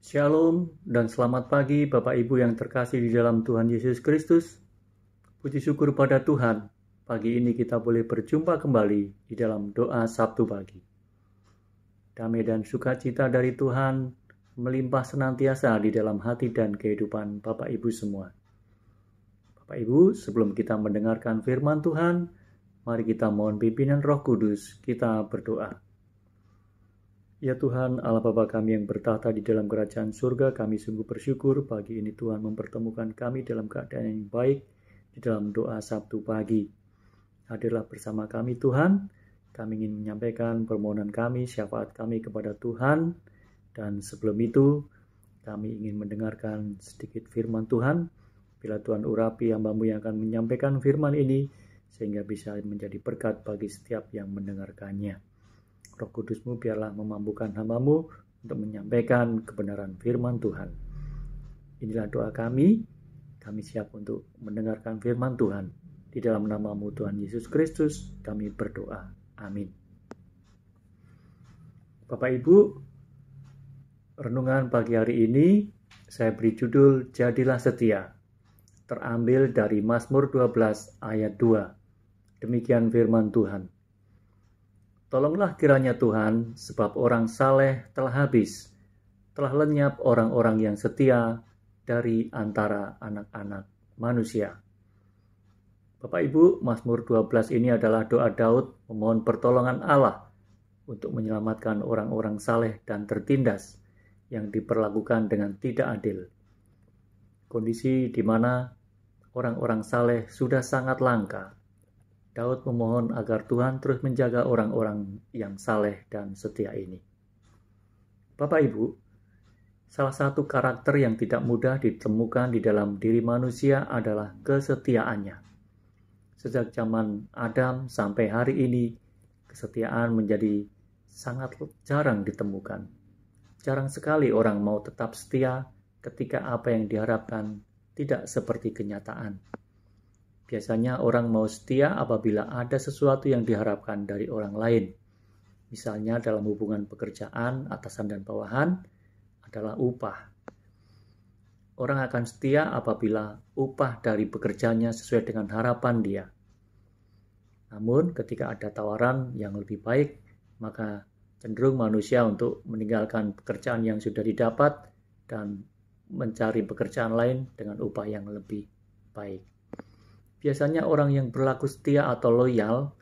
Shalom dan selamat pagi Bapak Ibu yang terkasih di dalam Tuhan Yesus Kristus. Puji syukur pada Tuhan, pagi ini kita boleh berjumpa kembali di dalam doa Sabtu pagi. Damai dan sukacita dari Tuhan melimpah senantiasa di dalam hati dan kehidupan Bapak Ibu semua. Bapak Ibu, sebelum kita mendengarkan firman Tuhan, mari kita mohon pimpinan Roh Kudus, kita berdoa. Ya Tuhan, Allah Bapa kami yang bertahta di dalam kerajaan surga, kami sungguh bersyukur pagi ini Tuhan mempertemukan kami dalam keadaan yang baik di dalam doa Sabtu pagi. Hadirlah bersama kami Tuhan, kami ingin menyampaikan permohonan kami, syafaat kami kepada Tuhan, dan sebelum itu kami ingin mendengarkan sedikit firman Tuhan. Bila Tuhan urapi hamba-Mu yang akan menyampaikan firman ini, sehingga bisa menjadi berkat bagi setiap yang mendengarkannya. Roh Kudus-Mu biarlah memampukan hamba-Mu untuk menyampaikan kebenaran firman Tuhan. Inilah doa kami siap untuk mendengarkan firman Tuhan. Di dalam nama-Mu Tuhan Yesus Kristus kami berdoa. Amin. Bapak Ibu, renungan pagi hari ini saya beri judul Jadilah Setia. Terambil dari Mazmur 12 ayat 2. Demikian firman Tuhan. Tolonglah kiranya Tuhan, sebab orang saleh telah habis, telah lenyap orang-orang yang setia dari antara anak-anak manusia. Bapak Ibu, Mazmur 12 ini adalah doa Daud memohon pertolongan Allah untuk menyelamatkan orang-orang saleh dan tertindas yang diperlakukan dengan tidak adil. Kondisi di mana orang-orang saleh sudah sangat langka. Daud memohon agar Tuhan terus menjaga orang-orang yang saleh dan setia ini. Bapak Ibu, salah satu karakter yang tidak mudah ditemukan di dalam diri manusia adalah kesetiaannya. Sejak zaman Adam sampai hari ini, kesetiaan menjadi sangat jarang ditemukan. Jarang sekali orang mau tetap setia ketika apa yang diharapkan tidak seperti kenyataan. Biasanya orang mau setia apabila ada sesuatu yang diharapkan dari orang lain. Misalnya dalam hubungan pekerjaan, atasan dan bawahan adalah upah. Orang akan setia apabila upah dari pekerjaannya sesuai dengan harapan dia. Namun ketika ada tawaran yang lebih baik, maka cenderung manusia untuk meninggalkan pekerjaan yang sudah didapat dan mencari pekerjaan lain dengan upah yang lebih baik. Biasanya orang yang berlaku setia atau loyal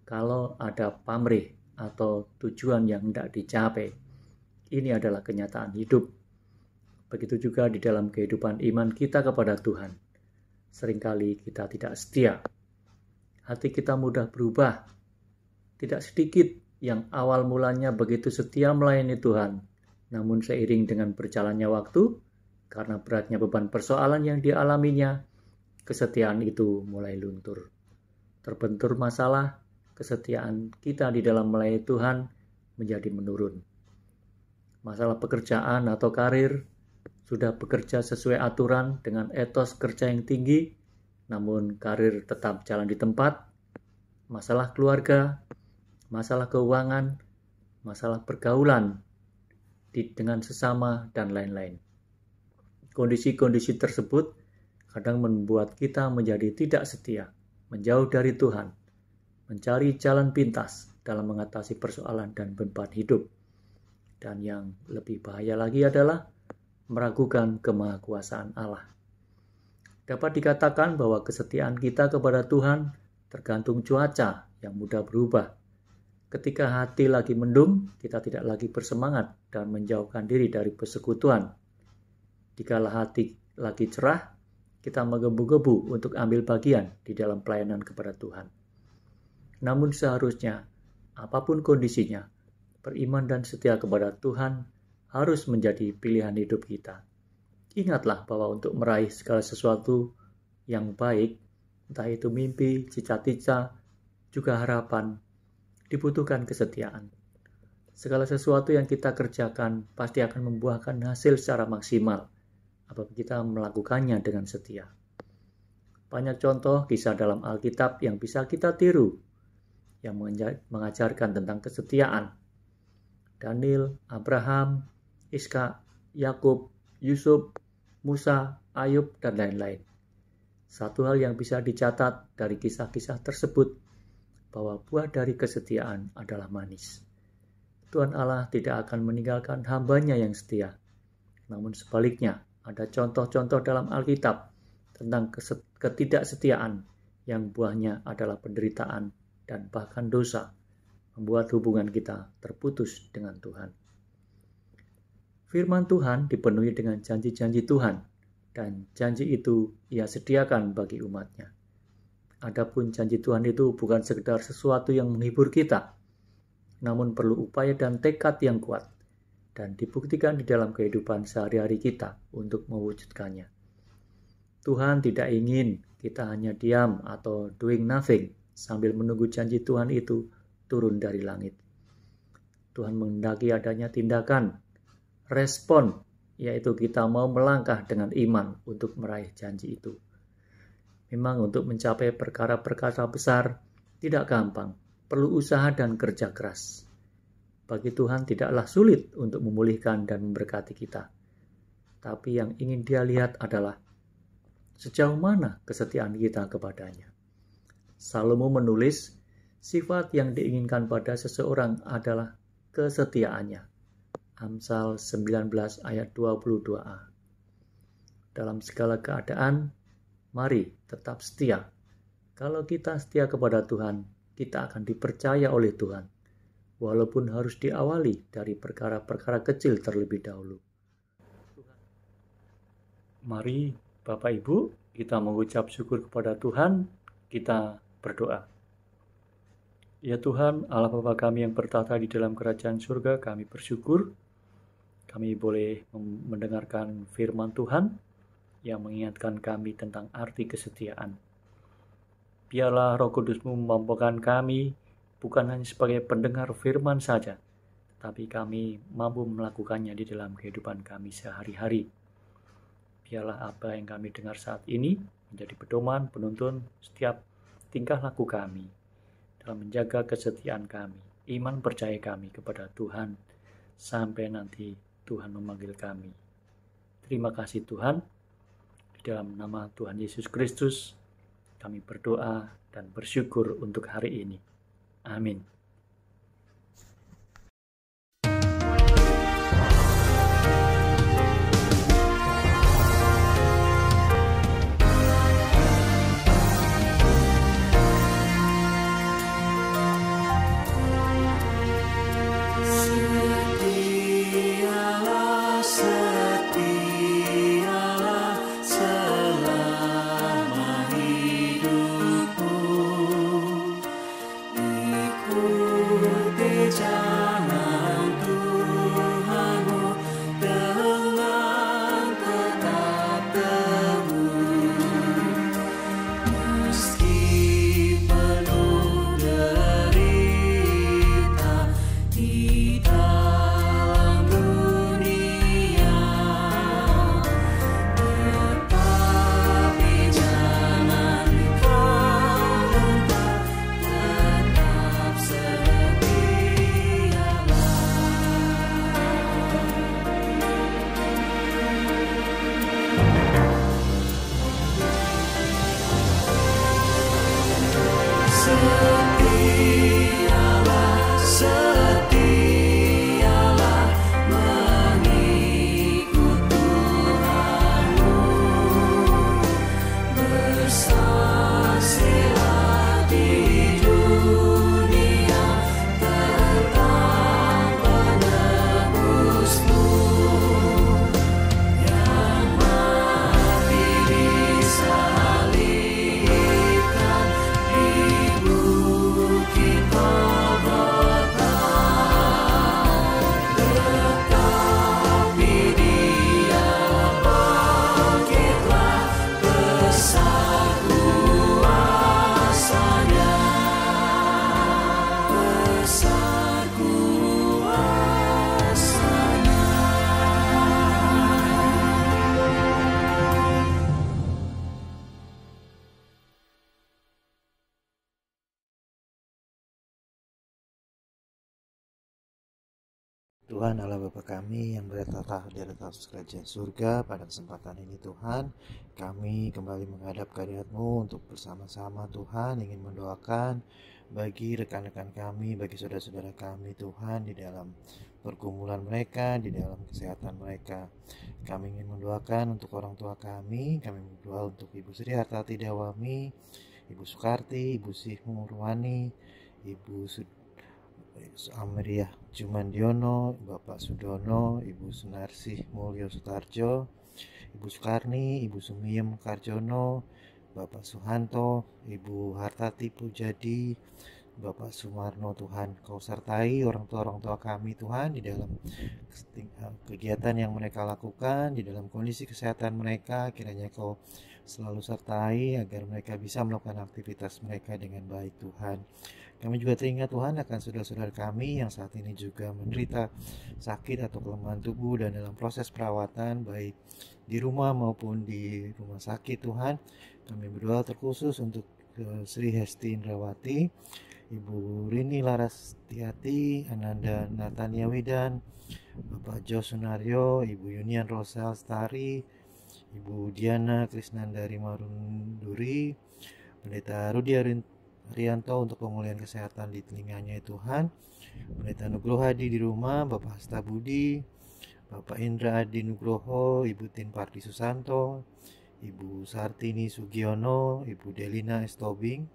kalau ada pamrih atau tujuan yang tidak dicapai. Ini adalah kenyataan hidup. Begitu juga di dalam kehidupan iman kita kepada Tuhan. Seringkali kita tidak setia. Hati kita mudah berubah. Tidak sedikit yang awal mulanya begitu setia melayani Tuhan. Namun seiring dengan berjalannya waktu, karena beratnya beban persoalan yang dialaminya, kesetiaan itu mulai luntur. Terbentur masalah, kesetiaan kita di dalam melayani Tuhan menjadi menurun. Masalah pekerjaan atau karir, sudah bekerja sesuai aturan dengan etos kerja yang tinggi, namun karir tetap jalan di tempat. Masalah keluarga, masalah keuangan, masalah pergaulan dengan sesama, dan lain-lain. Kondisi-kondisi tersebut kadang membuat kita menjadi tidak setia, menjauh dari Tuhan, mencari jalan pintas dalam mengatasi persoalan dan beban hidup. Dan yang lebih bahaya lagi adalah meragukan kemahakuasaan Allah. Dapat dikatakan bahwa kesetiaan kita kepada Tuhan tergantung cuaca yang mudah berubah. Ketika hati lagi mendung, kita tidak lagi bersemangat dan menjauhkan diri dari persekutuan. Dikala hati lagi cerah, kita menggebu-gebu untuk ambil bagian di dalam pelayanan kepada Tuhan. Namun seharusnya, apapun kondisinya, beriman dan setia kepada Tuhan harus menjadi pilihan hidup kita. Ingatlah bahwa untuk meraih segala sesuatu yang baik, entah itu mimpi, cita-cita, juga harapan, dibutuhkan kesetiaan. Segala sesuatu yang kita kerjakan pasti akan membuahkan hasil secara maksimal apabila kita melakukannya dengan setia. Banyak contoh kisah dalam Alkitab yang bisa kita tiru, yang mengajarkan tentang kesetiaan. Daniel, Abraham, Ishak, Yakub, Yusuf, Musa, Ayub, dan lain-lain. Satu hal yang bisa dicatat dari kisah-kisah tersebut, bahwa buah dari kesetiaan adalah manis. Tuhan Allah tidak akan meninggalkan hamba-Nya yang setia. Namun sebaliknya, ada contoh-contoh dalam Alkitab tentang ketidaksetiaan yang buahnya adalah penderitaan dan bahkan dosa, membuat hubungan kita terputus dengan Tuhan. Firman Tuhan dipenuhi dengan janji-janji Tuhan, dan janji itu Ia sediakan bagi umat-Nya. Adapun janji Tuhan itu bukan sekedar sesuatu yang menghibur kita, namun perlu upaya dan tekad yang kuat, dan dibuktikan di dalam kehidupan sehari-hari kita untuk mewujudkannya. Tuhan tidak ingin kita hanya diam atau doing nothing sambil menunggu janji Tuhan itu turun dari langit. Tuhan menghendaki adanya tindakan, respon, yaitu kita mau melangkah dengan iman untuk meraih janji itu. Memang untuk mencapai perkara-perkara besar tidak gampang, perlu usaha dan kerja keras. Bagi Tuhan tidaklah sulit untuk memulihkan dan memberkati kita. Tapi yang ingin Dia lihat adalah sejauh mana kesetiaan kita kepadanya. Salomo menulis, sifat yang diinginkan pada seseorang adalah kesetiaannya. Amsal 19 ayat 22a. Dalam segala keadaan, mari tetap setia. Kalau kita setia kepada Tuhan, kita akan dipercaya oleh Tuhan, walaupun harus diawali dari perkara-perkara kecil terlebih dahulu. Mari Bapak Ibu, kita mengucap syukur kepada Tuhan, kita berdoa. Ya Tuhan, Allah Bapa kami yang bertata di dalam kerajaan surga, kami bersyukur kami boleh mendengarkan firman Tuhan yang mengingatkan kami tentang arti kesetiaan. Biarlah Roh Kudus-Mu memampukan kami bukan hanya sebagai pendengar firman saja, tapi kami mampu melakukannya di dalam kehidupan kami sehari-hari. Biarlah apa yang kami dengar saat ini menjadi pedoman, penuntun setiap tingkah laku kami dalam menjaga kesetiaan kami, iman percaya kami kepada Tuhan sampai nanti Tuhan memanggil kami. Terima kasih Tuhan. Di dalam nama Tuhan Yesus Kristus, kami berdoa dan bersyukur untuk hari ini. Amin. Ku Tuhan Allah Bapa kami yang bertata di atas kerajaan surga, pada kesempatan ini Tuhan, kami kembali menghadap kehadirat-Mu untuk bersama-sama Tuhan ingin mendoakan bagi rekan-rekan kami, bagi saudara-saudara kami Tuhan di dalam pergumulan mereka, di dalam kesehatan mereka. Kami ingin mendoakan untuk orang tua kami berdoa untuk Ibu Sri Hartati Dawami, Ibu Sukarti, Ibu Sihmu Ruwani, Ibu Amriah Jumandiono, Bapak Sudono, Ibu Sunarsih Mulyo Sutarjo, Ibu Sukarni, Ibu Sumiem Karjono, Bapak Suhanto, Ibu Hartati Pujadi, Bapak Sumarno. Tuhan, Kau sertai orang tua kami Tuhan di dalam kegiatan yang mereka lakukan, di dalam kondisi kesehatan mereka. Kiranya Kau selalu sertai agar mereka bisa melakukan aktivitas mereka dengan baik Tuhan. Kami juga teringat Tuhan akan saudara-saudara kami yang saat ini juga menderita sakit atau kelemahan tubuh dan dalam proses perawatan baik di rumah maupun di rumah sakit Tuhan. Kami berdoa terkhusus untuk Sri Hesti Indrawati, Ibu Rini Larastiati, Ananda Natania Widan, Bapak Jo Sunario, Ibu Yunian Rosa Lestari, Ibu Diana Krisnandari Marunduri, Pendeta Rudi Arianto untuk pemulihan kesehatan di telinganya Tuhan, Pendeta Nugroho Hadi di rumah, Bapak Hasta Budi, Bapak Indra Adi Nugroho, Ibu Tin Pardi Susanto, Ibu Sartini Sugiono, Ibu Delina Estobing,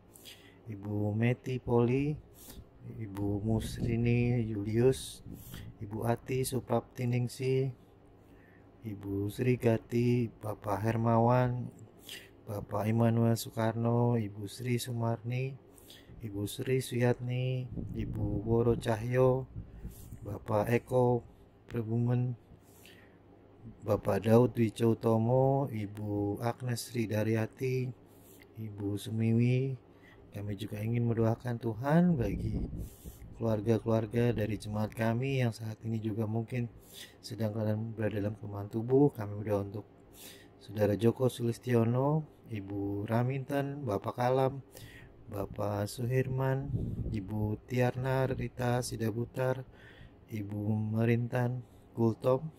Ibu Meti Poli, Ibu Musrini Julius, Ibu Ati Supraptiningsi, Ibu Sri Gati, Bapak Hermawan, Bapak Immanuel Soekarno, Ibu Sri Sumarni, Ibu Sri Suyatni, Ibu Woro Cahyo, Bapak Eko Prebumen, Bapak Daud Wicautomo, Ibu Agnes Sri Daryati, Ibu Sumiwi. Kami juga ingin mendoakan Tuhan bagi keluarga-keluarga dari jemaat kami yang saat ini juga mungkin sedang berada dalam kelemahan tubuh. Kami berdoa untuk Saudara Joko Sulistiono, Ibu Raminten, Bapak Kalam, Bapak Suhirman, Ibu Tiarna Rita Sidabutar, Ibu Merintan Gultom.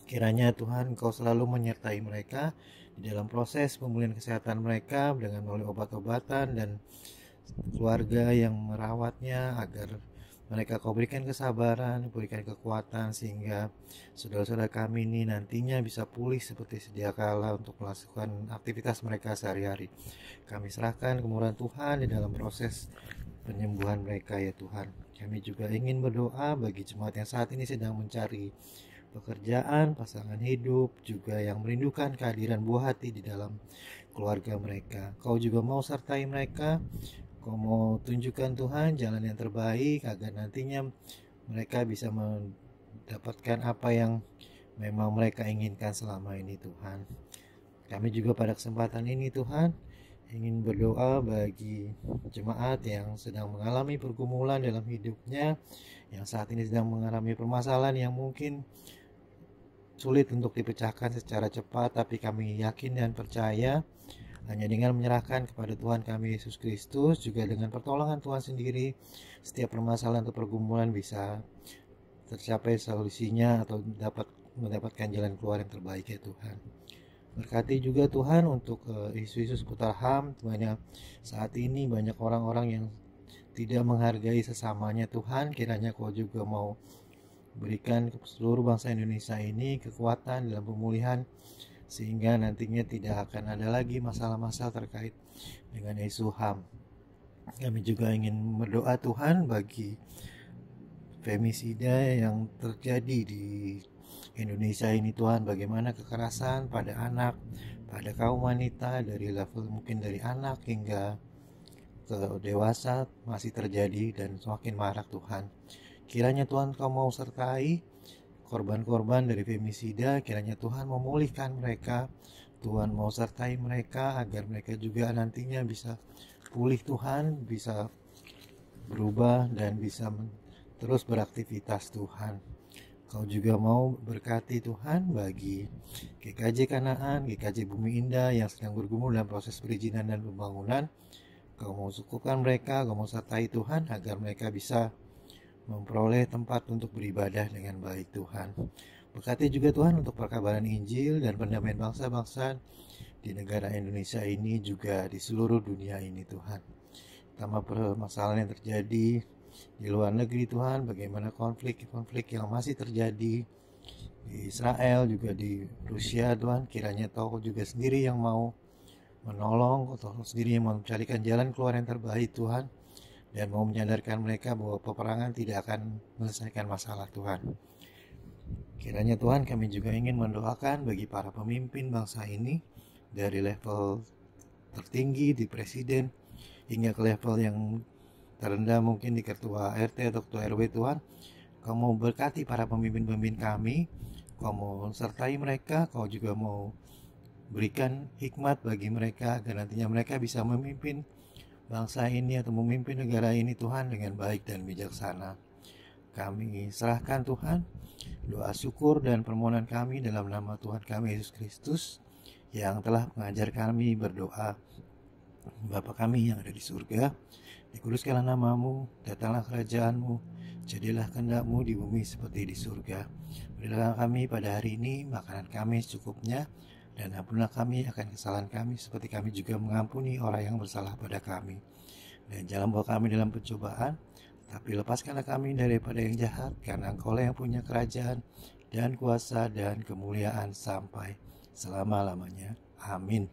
Kiranya Tuhan Engkau selalu menyertai mereka di dalam proses pemulihan kesehatan mereka dengan melalui obat-obatan dan keluarga yang merawatnya, agar mereka Kau berikan kesabaran, berikan kekuatan sehingga saudara-saudara kami ini nantinya bisa pulih seperti sedia kala untuk melakukan aktivitas mereka sehari-hari. Kami serahkan kemurahan Tuhan di dalam proses penyembuhan mereka ya Tuhan. Kami juga ingin berdoa bagi jemaat yang saat ini sedang mencari pekerjaan, pasangan hidup, juga yang merindukan kehadiran buah hati di dalam keluarga mereka. Kau juga mau sertai mereka. Kau mau tunjukkan Tuhan jalan yang terbaik agar nantinya mereka bisa mendapatkan apa yang memang mereka inginkan selama ini Tuhan. Kami juga pada kesempatan ini Tuhan ingin berdoa bagi jemaat yang sedang mengalami pergumulan dalam hidupnya, yang saat ini sedang mengalami permasalahan yang mungkin sulit untuk dipecahkan secara cepat, tapi kami yakin dan percaya hanya dengan menyerahkan kepada Tuhan kami Yesus Kristus, juga dengan pertolongan Tuhan sendiri, setiap permasalahan atau pergumulan bisa tercapai solusinya atau mendapatkan jalan keluar yang terbaik ya Tuhan. Berkati juga Tuhan untuk isu-isu seputar HAM. Banyak saat ini banyak orang-orang yang tidak menghargai sesamanya Tuhan. Kiranya Kau juga mau berikan ke seluruh bangsa Indonesia ini kekuatan dalam pemulihan, sehingga nantinya tidak akan ada lagi masalah-masalah terkait dengan isu HAM. Kami juga ingin berdoa Tuhan bagi femisida yang terjadi di Indonesia ini Tuhan, bagaimana kekerasan pada anak, pada kaum wanita, dari level mungkin dari anak hingga ke dewasa masih terjadi dan semakin marak Tuhan. Kiranya Tuhan Kau mau sertai korban-korban dari femisida, kiranya Tuhan memulihkan mereka, Tuhan mau sertai mereka agar mereka juga nantinya bisa pulih Tuhan, bisa berubah dan bisa terus beraktivitas Tuhan. Kau juga mau berkati Tuhan bagi GKJ Kanaan, GKJ Bumi Indah yang sedang bergumul dalam proses perizinan dan pembangunan. Kau mau cukupkan mereka, Kau mau sertai Tuhan agar mereka bisa memperoleh tempat untuk beribadah dengan baik Tuhan. Berkati juga Tuhan untuk perkabaran Injil dan pendamaian bangsa-bangsa di negara Indonesia ini, juga di seluruh dunia ini Tuhan. Pertama, permasalahan yang terjadi di luar negeri Tuhan, bagaimana konflik-konflik yang masih terjadi di Israel, juga di Rusia Tuhan. Kiranya Kau juga sendiri yang mau menolong, atau sendiri yang mau mencarikan jalan keluar yang terbaik Tuhan, dan mau menyadarkan mereka bahwa peperangan tidak akan menyelesaikan masalah Tuhan. Kiranya Tuhan, kami juga ingin mendoakan bagi para pemimpin bangsa ini, dari level tertinggi di presiden hingga ke level yang terendah mungkin di ketua RT atau ketua RW Tuhan. Kau mau berkati para pemimpin-pemimpin kami, Kau mau sertai mereka, Kau juga mau berikan hikmat bagi mereka agar nantinya mereka bisa memimpin bangsa ini atau memimpin negara ini Tuhan dengan baik dan bijaksana. Kami serahkan Tuhan doa syukur dan permohonan kami dalam nama Tuhan kami Yesus Kristus yang telah mengajar kami berdoa. Bapa kami yang ada di surga, dikuduskanlah namamu, datanglah kerajaanmu, jadilah kehendak-Mu di bumi seperti di surga. Berilah kami pada hari ini makanan kami secukupnya, dan ampunilah kami akan kesalahan kami seperti kami juga mengampuni orang yang bersalah pada kami. Dan jangan bawa kami dalam pencobaan, tapi lepaskanlah kami daripada yang jahat, karena Engkau-lah yang punya kerajaan dan kuasa dan kemuliaan sampai selama-lamanya. Amin.